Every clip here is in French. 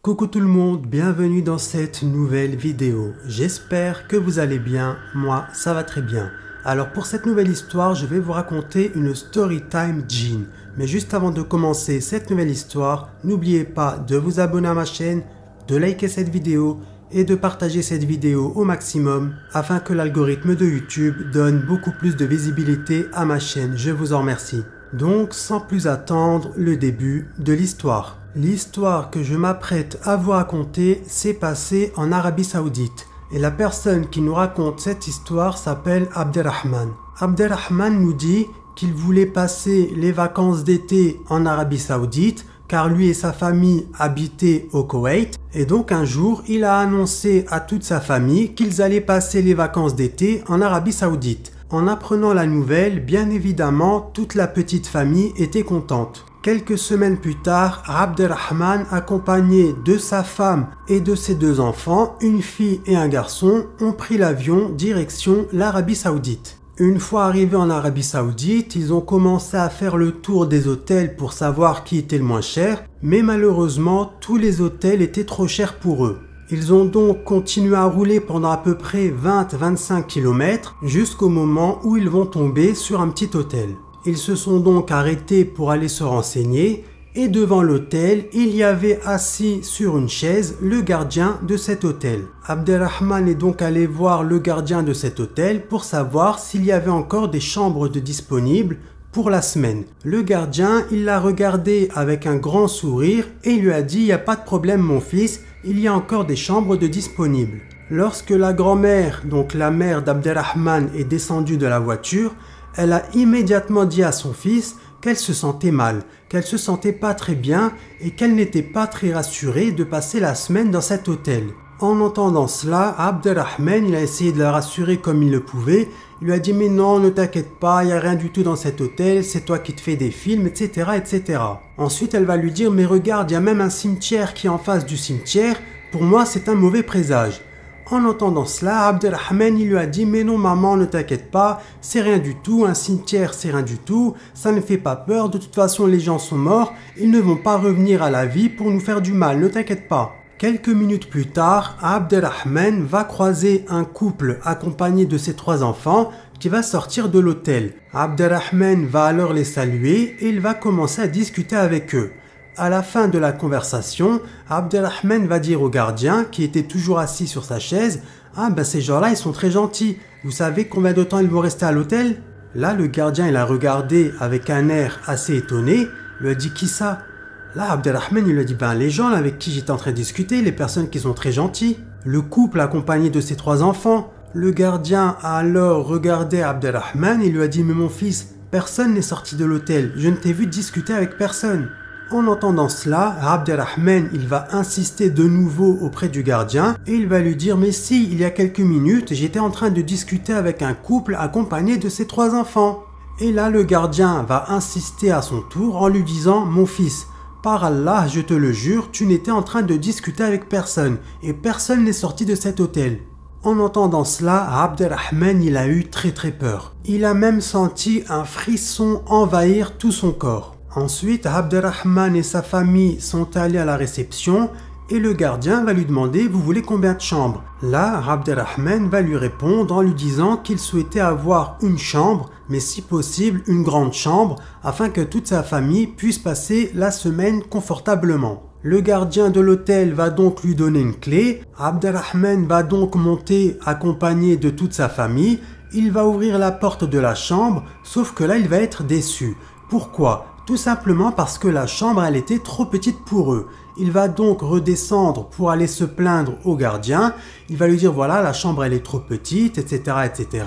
Coucou tout le monde, bienvenue dans cette nouvelle vidéo. J'espère que vous allez bien, moi ça va très bien. Alors pour cette nouvelle histoire, je vais vous raconter une story time djinn. Mais juste avant de commencer cette nouvelle histoire, n'oubliez pas de vous abonner à ma chaîne, de liker cette vidéo et de partager cette vidéo au maximum afin que l'algorithme de YouTube donne beaucoup plus de visibilité à ma chaîne. Je vous en remercie. Donc sans plus attendre, le début de l'histoire. L'histoire que je m'apprête à vous raconter s'est passée en Arabie Saoudite. Et la personne qui nous raconte cette histoire s'appelle Abderrahman. Abderrahman nous dit qu'il voulait passer les vacances d'été en Arabie Saoudite car lui et sa famille habitaient au Koweït. Et donc un jour, il a annoncé à toute sa famille qu'ils allaient passer les vacances d'été en Arabie Saoudite. En apprenant la nouvelle, bien évidemment, toute la petite famille était contente. Quelques semaines plus tard, Abderrahman, accompagné de sa femme et de ses deux enfants, une fille et un garçon, ont pris l'avion direction l'Arabie Saoudite. Une fois arrivés en Arabie Saoudite, ils ont commencé à faire le tour des hôtels pour savoir qui était le moins cher, mais malheureusement, tous les hôtels étaient trop chers pour eux. Ils ont donc continué à rouler pendant à peu près 20-25 km jusqu'au moment où ils vont tomber sur un petit hôtel. Ils se sont donc arrêtés pour aller se renseigner et devant l'hôtel, il y avait assis sur une chaise le gardien de cet hôtel. Abderrahman est donc allé voir le gardien de cet hôtel pour savoir s'il y avait encore des chambres de disponibles pour la semaine. Le gardien, il l'a regardé avec un grand sourire et il lui a dit « Il n'y a pas de problème mon fils, il y a encore des chambres de disponibles ». Lorsque la grand-mère, donc la mère d'Abderrahman, est descendue de la voiture, elle a immédiatement dit à son fils qu'elle se sentait mal, qu'elle se sentait pas très bien et qu'elle n'était pas très rassurée de passer la semaine dans cet hôtel. En entendant cela, Abderrahman, il a essayé de la rassurer comme il le pouvait. Il lui a dit « Mais non, ne t'inquiète pas, il n'y a rien du tout dans cet hôtel, c'est toi qui te fais des films, etc. etc. » Ensuite, elle va lui dire « Mais regarde, il y a même un cimetière qui est en face du cimetière. Pour moi, c'est un mauvais présage. » En entendant cela, Abderrahman, il lui a dit « Mais non maman, ne t'inquiète pas, c'est rien du tout, un cimetière c'est rien du tout, ça ne fait pas peur, de toute façon les gens sont morts, ils ne vont pas revenir à la vie pour nous faire du mal, ne t'inquiète pas. » Quelques minutes plus tard, Abderrahman va croiser un couple accompagné de ses 3 enfants qui va sortir de l'hôtel. Abderrahman va alors les saluer et il va commencer à discuter avec eux. À la fin de la conversation, Abderrahman va dire au gardien, qui était toujours assis sur sa chaise, « Ah ben ces gens-là, ils sont très gentils. Vous savez combien de temps ils vont rester à l'hôtel ?» Là, le gardien, il a regardé avec un air assez étonné, il lui a dit « Qui ça ?» Là, Abderrahman, il lui a dit « Ben les gens là, avec qui j'étais en train de discuter, les personnes qui sont très gentilles. » Le couple accompagné de ses 3 enfants. Le gardien a alors regardé Abderrahman et lui a dit « Mais mon fils, personne n'est sorti de l'hôtel. Je ne t'ai vu discuter avec personne. » En entendant cela, Abderrahman, il va insister de nouveau auprès du gardien et il va lui dire « Mais si, il y a quelques minutes, j'étais en train de discuter avec un couple accompagné de ses 3 enfants. » Et là, le gardien va insister à son tour en lui disant « Mon fils, par Allah, je te le jure, tu n'étais en train de discuter avec personne et personne n'est sorti de cet hôtel. » En entendant cela, Abderrahman, il a eu très peur. Il a même senti un frisson envahir tout son corps. Ensuite, Abderrahman et sa famille sont allés à la réception et le gardien va lui demander « Vous voulez combien de chambres ?» Là, Abderrahman va lui répondre en lui disant qu'il souhaitait avoir une chambre, mais si possible une grande chambre, afin que toute sa famille puisse passer la semaine confortablement. Le gardien de l'hôtel va donc lui donner une clé. Abderrahman va donc monter accompagné de toute sa famille. Il va ouvrir la porte de la chambre, sauf que là, il va être déçu. Pourquoi ? Tout simplement parce que la chambre, elle était trop petite pour eux. Il va donc redescendre pour aller se plaindre au gardien. Il va lui dire, voilà, la chambre, elle est trop petite, etc., etc.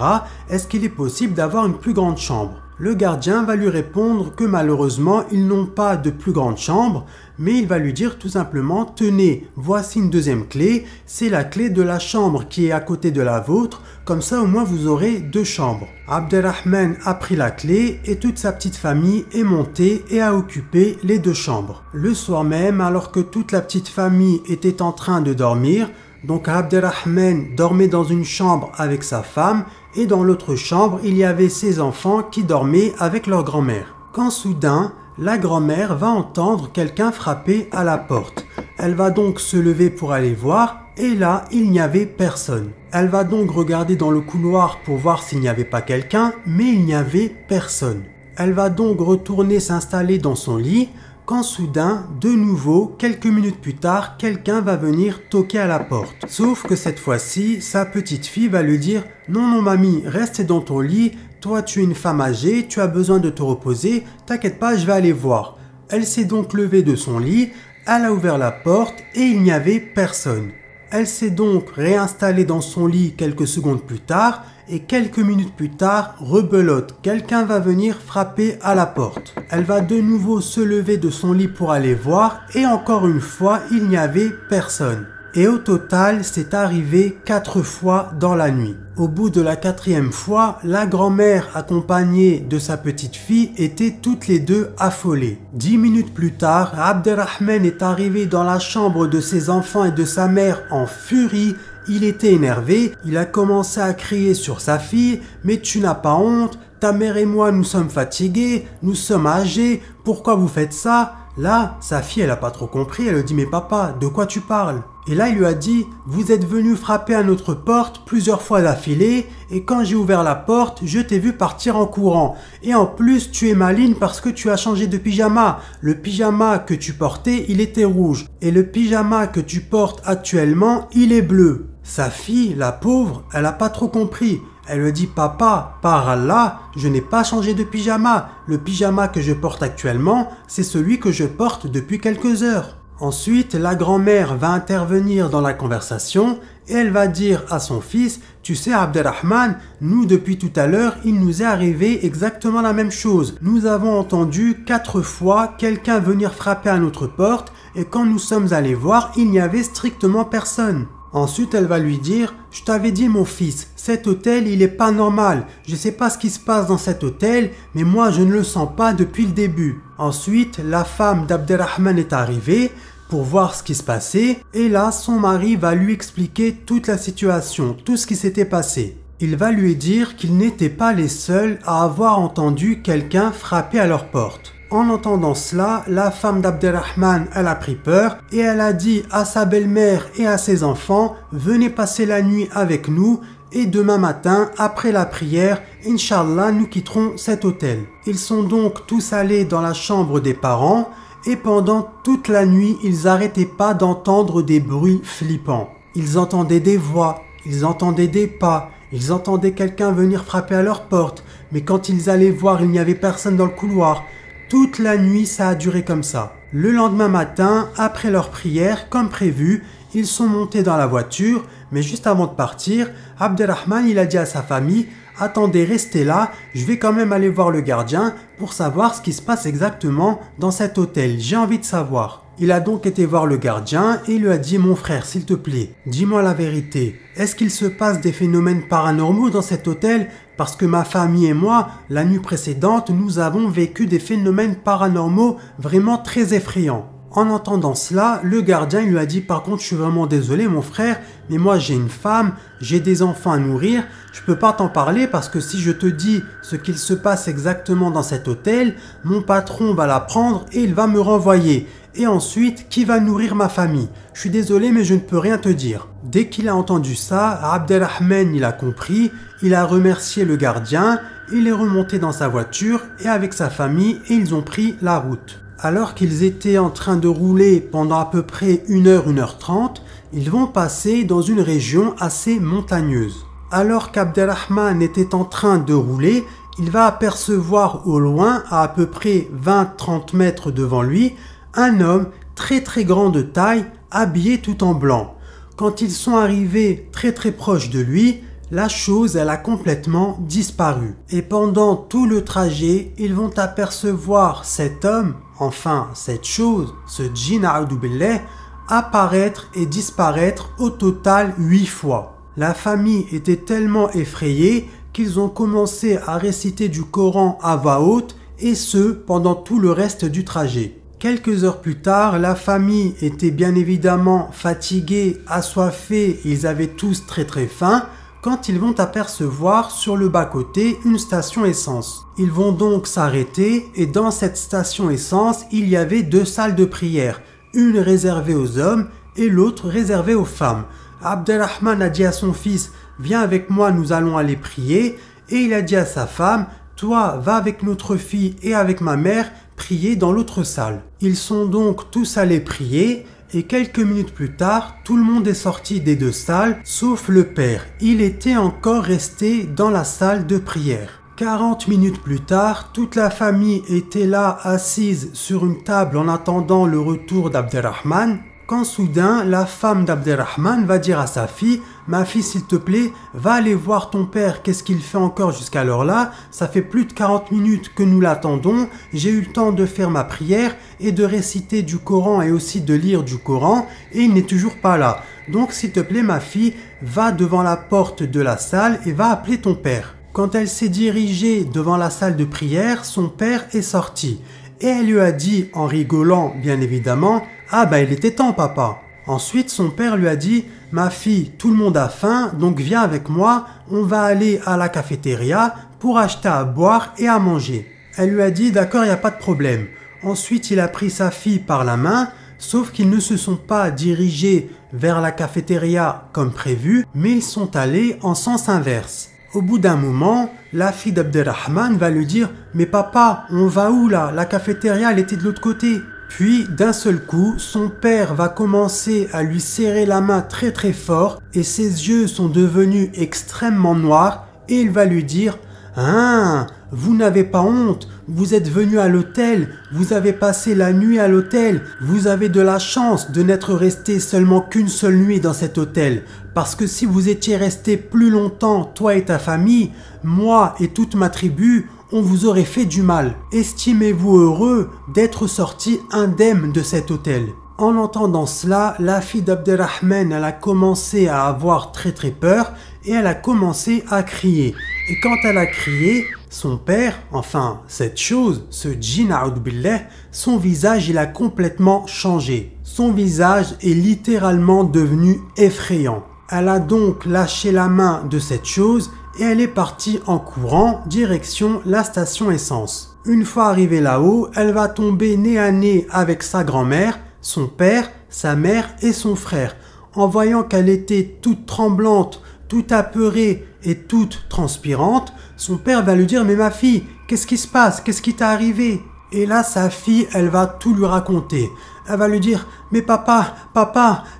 Est-ce qu'il est possible d'avoir une plus grande chambre ? Le gardien va lui répondre que malheureusement, ils n'ont pas de plus grande chambre, mais il va lui dire tout simplement, tenez, voici une deuxième clé, c'est la clé de la chambre qui est à côté de la vôtre, comme ça au moins vous aurez 2 chambres. Abderrahman a pris la clé et toute sa petite famille est montée et a occupé les 2 chambres. Le soir même, alors que toute la petite famille était en train de dormir, donc Abderrahman dormait dans une chambre avec sa femme et dans l'autre chambre, il y avait ses enfants qui dormaient avec leur grand-mère. Quand soudain, la grand-mère va entendre quelqu'un frapper à la porte. Elle va donc se lever pour aller voir et là, il n'y avait personne. Elle va donc regarder dans le couloir pour voir s'il n'y avait pas quelqu'un, mais il n'y avait personne. Elle va donc retourner s'installer dans son lit quand soudain, de nouveau, quelques minutes plus tard, quelqu'un va venir toquer à la porte. Sauf que cette fois-ci, sa petite fille va lui dire « Non, non mamie, reste dans ton lit, toi tu es une femme âgée, tu as besoin de te reposer, t'inquiète pas, je vais aller voir. » Elle s'est donc levée de son lit, elle a ouvert la porte et il n'y avait personne. Elle s'est donc réinstallée dans son lit quelques secondes plus tard et quelques minutes plus tard, rebelote, quelqu'un va venir frapper à la porte. Elle va de nouveau se lever de son lit pour aller voir et encore une fois, il n'y avait personne. Et au total, c'est arrivé 4 fois dans la nuit. Au bout de la 4e fois, la grand-mère accompagnée de sa petite fille étaient toutes les deux affolées. 10 minutes plus tard, Abderrahman est arrivé dans la chambre de ses enfants et de sa mère en furie. Il était énervé, il a commencé à crier sur sa fille « Mais tu n'as pas honte, ta mère et moi nous sommes fatigués, nous sommes âgés, pourquoi vous faites ça ?» Là, sa fille elle a pas trop compris, elle lui dit « Mais papa, de quoi tu parles ?» Et là il lui a dit « Vous êtes venu frapper à notre porte plusieurs fois d'affilée et quand j'ai ouvert la porte, je t'ai vu partir en courant. Et en plus, tu es maligne parce que tu as changé de pyjama. Le pyjama que tu portais, il était rouge. Et le pyjama que tu portes actuellement, il est bleu. » Sa fille, la pauvre, elle n'a pas trop compris. Elle lui dit « Papa, par Allah, je n'ai pas changé de pyjama. Le pyjama que je porte actuellement, c'est celui que je porte depuis quelques heures. » Ensuite, la grand-mère va intervenir dans la conversation et elle va dire à son fils « Tu sais Abderrahman, nous depuis tout à l'heure, il nous est arrivé exactement la même chose. Nous avons entendu 4 fois quelqu'un venir frapper à notre porte et quand nous sommes allés voir, il n'y avait strictement personne. » Ensuite, elle va lui dire « Je t'avais dit mon fils, cet hôtel il est pas normal. Je sais pas ce qui se passe dans cet hôtel, mais moi je ne le sens pas depuis le début. » Ensuite, la femme d'Abderrahman est arrivée pour voir ce qui se passait et là, son mari va lui expliquer toute la situation, tout ce qui s'était passé. Il va lui dire qu'ils n'étaient pas les seuls à avoir entendu quelqu'un frapper à leur porte. En entendant cela, la femme d'Abderrahman, elle a pris peur et elle a dit à sa belle-mère et à ses enfants « Venez passer la nuit avec nous et demain matin, après la prière, Inch'Allah, nous quitterons cet hôtel. » Ils sont donc tous allés dans la chambre des parents et pendant toute la nuit, ils n'arrêtaient pas d'entendre des bruits flippants. Ils entendaient des voix, ils entendaient des pas, ils entendaient quelqu'un venir frapper à leur porte, mais quand ils allaient voir, il n'y avait personne dans le couloir. Toute la nuit, ça a duré comme ça. Le lendemain matin, après leur prière, comme prévu, ils sont montés dans la voiture, mais juste avant de partir, Abderrahman il a dit à sa famille « Attendez, restez là, je vais quand même aller voir le gardien pour savoir ce qui se passe exactement dans cet hôtel, j'ai envie de savoir. » Il a donc été voir le gardien et il lui a dit « Mon frère, s'il te plaît, dis-moi la vérité. Est-ce qu'il se passe des phénomènes paranormaux dans cet hôtel ? Parce que ma famille et moi, la nuit précédente, nous avons vécu des phénomènes paranormaux vraiment très effrayants. » En entendant cela, le gardien lui a dit « Par contre, je suis vraiment désolé mon frère, mais moi j'ai une femme, j'ai des enfants à nourrir, je peux pas t'en parler parce que si je te dis ce qu'il se passe exactement dans cet hôtel, mon patron va la prendre et il va me renvoyer. Et ensuite, qui va nourrir ma famille? Je suis désolé mais je ne peux rien te dire. » Dès qu'il a entendu ça, Abderrahman il a compris, il a remercié le gardien, il est remonté dans sa voiture et avec sa famille et ils ont pris la route. Alors qu'ils étaient en train de rouler pendant à peu près 1h, 1h30, ils vont passer dans une région assez montagneuse. Alors qu'Abderrahman était en train de rouler, il va apercevoir au loin, à peu près 20-30 mètres devant lui, un homme très grand de taille, habillé tout en blanc. Quand ils sont arrivés très proches de lui, la chose elle a complètement disparu. Et pendant tout le trajet, ils vont apercevoir cet homme, enfin cette chose, ce djinn a'udhu billah, apparaître et disparaître au total 8 fois. La famille était tellement effrayée qu'ils ont commencé à réciter du Coran à voix haute et ce pendant tout le reste du trajet. Quelques heures plus tard, la famille était bien évidemment fatiguée, assoiffée, ils avaient tous très faim quand ils vont apercevoir sur le bas-côté une station essence. Ils vont donc s'arrêter et dans cette station essence, il y avait 2 salles de prière. une réservée aux hommes et l'autre réservée aux femmes. Abderrahman a dit à son fils « Viens avec moi, nous allons aller prier » et il a dit à sa femme « Toi, va avec notre fille et avec ma mère prier dans l'autre salle. » Ils sont donc tous allés prier et quelques minutes plus tard, tout le monde est sorti des deux salles sauf le père. Il était encore resté dans la salle de prière. 40 minutes plus tard, toute la famille était là assise sur une table en attendant le retour d'Abderrahman. Quand soudain, la femme d'Abderrahman va dire à sa fille « Ma fille, s'il te plaît, va aller voir ton père, qu'est-ce qu'il fait encore jusqu'à l'heure-là? Ça fait plus de 40 minutes que nous l'attendons, j'ai eu le temps de faire ma prière et de réciter du Coran et aussi de lire du Coran et il n'est toujours pas là. Donc s'il te plaît, ma fille, va devant la porte de la salle et va appeler ton père. » Quand elle s'est dirigée devant la salle de prière, son père est sorti. Et elle lui a dit, en rigolant bien évidemment, « Ah bah il était temps papa !» Ensuite son père lui a dit, « Ma fille, tout le monde a faim, donc viens avec moi, on va aller à la cafétéria pour acheter à boire et à manger. » Elle lui a dit, « D'accord, il n'y a pas de problème. » Ensuite il a pris sa fille par la main, sauf qu'ils ne se sont pas dirigés vers la cafétéria comme prévu, mais ils sont allés en sens inverse. Au bout d'un moment, la fille d'Abderrahman va lui dire « Mais papa, on va où là? La cafétéria, elle était de l'autre côté. » Puis, d'un seul coup, son père va commencer à lui serrer la main très très fort et ses yeux sont devenus extrêmement noirs et il va lui dire « Hein, vous n'avez pas honte, vous êtes venu à l'hôtel, vous avez passé la nuit à l'hôtel, vous avez de la chance de n'être resté seulement qu'une seule nuit dans cet hôtel. Parce que si vous étiez resté plus longtemps, toi et ta famille, moi et toute ma tribu, on vous aurait fait du mal. Estimez-vous heureux d'être sorti indemne de cet hôtel. » En entendant cela, la fille d'Abderrahman, elle a commencé à avoir très très peur et elle a commencé à crier. Et quand elle a crié, son père, enfin cette chose, ce djinn a'oudh billah, son visage il a complètement changé. Son visage est littéralement devenu effrayant. Elle a donc lâché la main de cette chose et elle est partie en courant direction la station essence. Une fois arrivée là-haut, elle va tomber nez à nez avec sa grand-mère, son père, sa mère et son frère. En voyant qu'elle était toute tremblante, toute apeurée et toute transpirante, son père va lui dire « Mais ma fille, qu'est-ce qui se passe? Qu'est-ce qui t'est arrivé ?» Et là, sa fille, elle va tout lui raconter. Elle va lui dire « Mais papa,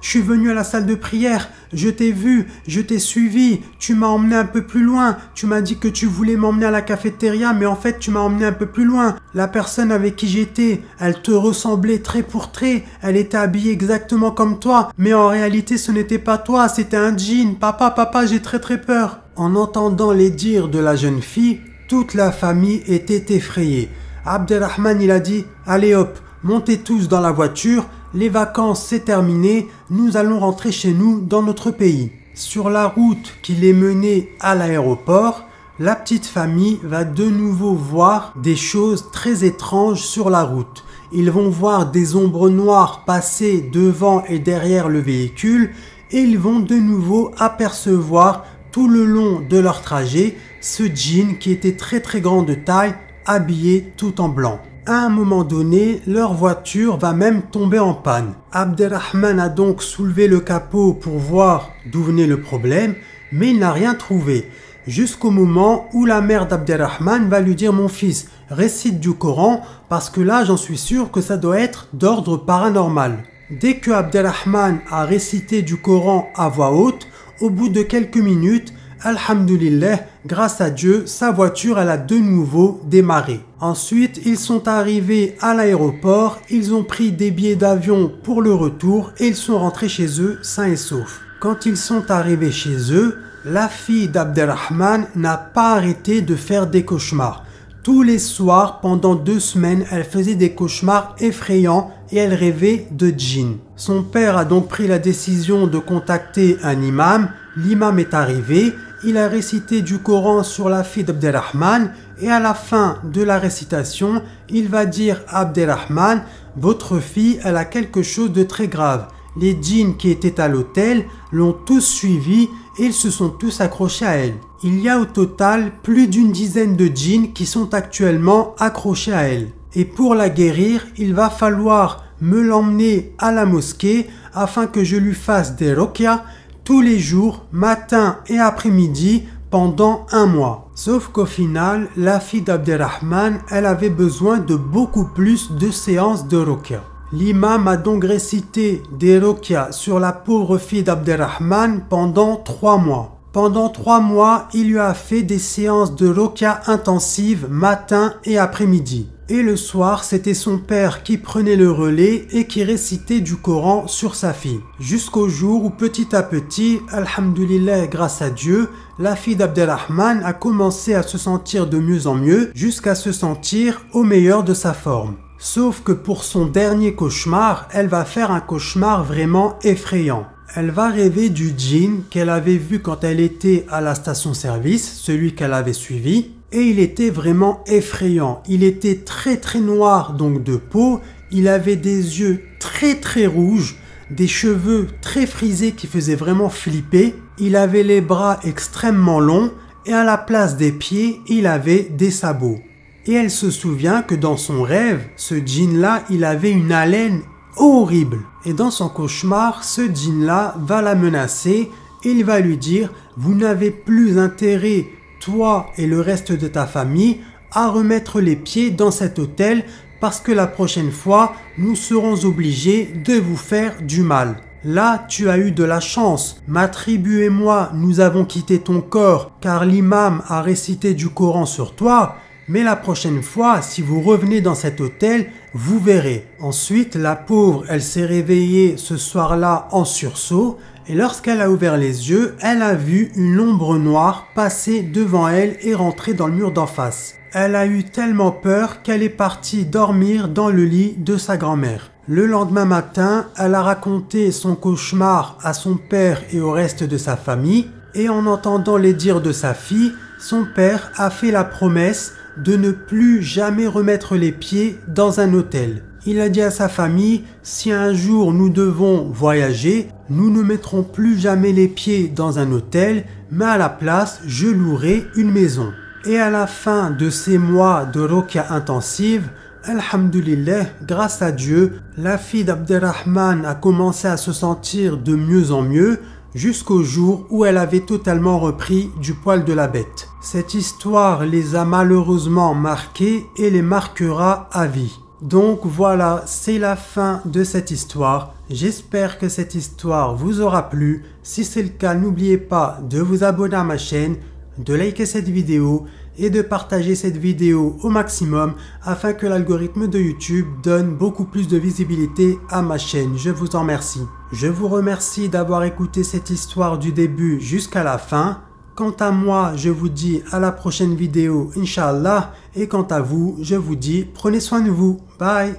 je suis venu à la salle de prière, je t'ai vu, je t'ai suivi, tu m'as emmené un peu plus loin, tu m'as dit que tu voulais m'emmener à la cafétéria, mais en fait tu m'as emmené un peu plus loin. La personne avec qui j'étais, elle te ressemblait trait pour trait, elle était habillée exactement comme toi, mais en réalité ce n'était pas toi, c'était un djinn. Papa, j'ai très très peur. » En entendant les dires de la jeune fille, toute la famille était effrayée. Abderrahman il a dit « Allez hop, montez tous dans la voiture, les vacances c'est terminé, nous allons rentrer chez nous dans notre pays. » Sur la route qui les menait à l'aéroport, la petite famille va de nouveau voir des choses très étranges sur la route. Ils vont voir des ombres noires passer devant et derrière le véhicule et ils vont de nouveau apercevoir tout le long de leur trajet ce djinn qui était très très grand de taille, habillé tout en blanc. À un moment donné, leur voiture va même tomber en panne. Abderrahman a donc soulevé le capot pour voir d'où venait le problème, mais il n'a rien trouvé. Jusqu'au moment où la mère d'Abderrahman va lui dire « Mon fils, récite du Coran, parce que là j'en suis sûr que ça doit être d'ordre paranormal. » Dès que Abderrahman a récité du Coran à voix haute, au bout de quelques minutes, alhamdulillah, grâce à Dieu, sa voiture elle a de nouveau démarré. Ensuite, ils sont arrivés à l'aéroport, ils ont pris des billets d'avion pour le retour et ils sont rentrés chez eux sains et saufs. Quand ils sont arrivés chez eux, la fille d'Abderrahman n'a pas arrêté de faire des cauchemars. Tous les soirs, pendant 2 semaines, elle faisait des cauchemars effrayants et elle rêvait de djinn. Son père a donc pris la décision de contacter un imam. L'imam est arrivé, il a récité du Coran sur la fille d'Abderrahman et à la fin de la récitation, il va dire à Abderrahman « Votre fille, elle a quelque chose de très grave. Les djinns qui étaient à l'hôtel l'ont tous suivie et ils se sont tous accrochés à elle. Il y a au total plus d'une dizaine de djinns qui sont actuellement accrochés à elle. Et pour la guérir, il va falloir me l'emmener à la mosquée afin que je lui fasse des ruqya tous les jours, matin et après-midi, pendant un mois. Sauf qu'au final, la fille d'Abderrahman, elle avait besoin de beaucoup plus de séances de ruqya. L'imam a donc récité des ruqya sur la pauvre fille d'Abderrahman pendant 3 mois. Pendant 3 mois, il lui a fait des séances de ruqya intensives matin et après-midi. Et le soir, c'était son père qui prenait le relais et qui récitait du Coran sur sa fille. Jusqu'au jour où petit à petit, alhamdoulilah, grâce à Dieu, la fille d'Abderrahman a commencé à se sentir de mieux en mieux jusqu'à se sentir au meilleur de sa forme. Sauf que pour son dernier cauchemar, elle va faire un cauchemar vraiment effrayant. Elle va rêver du djinn qu'elle avait vu quand elle était à la station-service, celui qu'elle avait suivi, et il était vraiment effrayant. Il était très noir donc de peau, il avait des yeux très rouges, des cheveux très frisés qui faisaient vraiment flipper, il avait les bras extrêmement longs et à la place des pieds, il avait des sabots. Et elle se souvient que dans son rêve, ce djinn-là, il avait une haleine horrible. Et dans son cauchemar, ce djinn-là va la menacer et il va lui dire « Vous n'avez plus intérêt, toi et le reste de ta famille, à remettre les pieds dans cet hôtel parce que la prochaine fois, nous serons obligés de vous faire du mal. Là, tu as eu de la chance. Ma tribu et moi, nous avons quitté ton corps car l'imam a récité du Coran sur toi. Mais la prochaine fois, si vous revenez dans cet hôtel, vous verrez. » Ensuite, la pauvre, elle s'est réveillée ce soir-là en sursaut. Et lorsqu'elle a ouvert les yeux, elle a vu une ombre noire passer devant elle et rentrer dans le mur d'en face. Elle a eu tellement peur qu'elle est partie dormir dans le lit de sa grand-mère. Le lendemain matin, elle a raconté son cauchemar à son père et au reste de sa famille. Et en entendant les dires de sa fille, son père a fait la promesse de ne plus jamais remettre les pieds dans un hôtel. Il a dit à sa famille, si un jour nous devons voyager, nous ne mettrons plus jamais les pieds dans un hôtel, mais à la place, je louerai une maison. Et à la fin de ces mois de ruqya intensive, alhamdulillah, grâce à Dieu, la fille d'Abderrahman a commencé à se sentir de mieux en mieux, jusqu'au jour où elle avait totalement repris du poil de la bête. Cette histoire les a malheureusement marqués et les marquera à vie. Donc voilà, c'est la fin de cette histoire. J'espère que cette histoire vous aura plu. Si c'est le cas, n'oubliez pas de vous abonner à ma chaîne, de liker cette vidéo et de partager cette vidéo au maximum afin que l'algorithme de YouTube donne beaucoup plus de visibilité à ma chaîne. Je vous en remercie. Je vous remercie d'avoir écouté cette histoire du début jusqu'à la fin. Quant à moi, je vous dis à la prochaine vidéo, Inch'Allah. Et quant à vous, je vous dis, prenez soin de vous. Bye.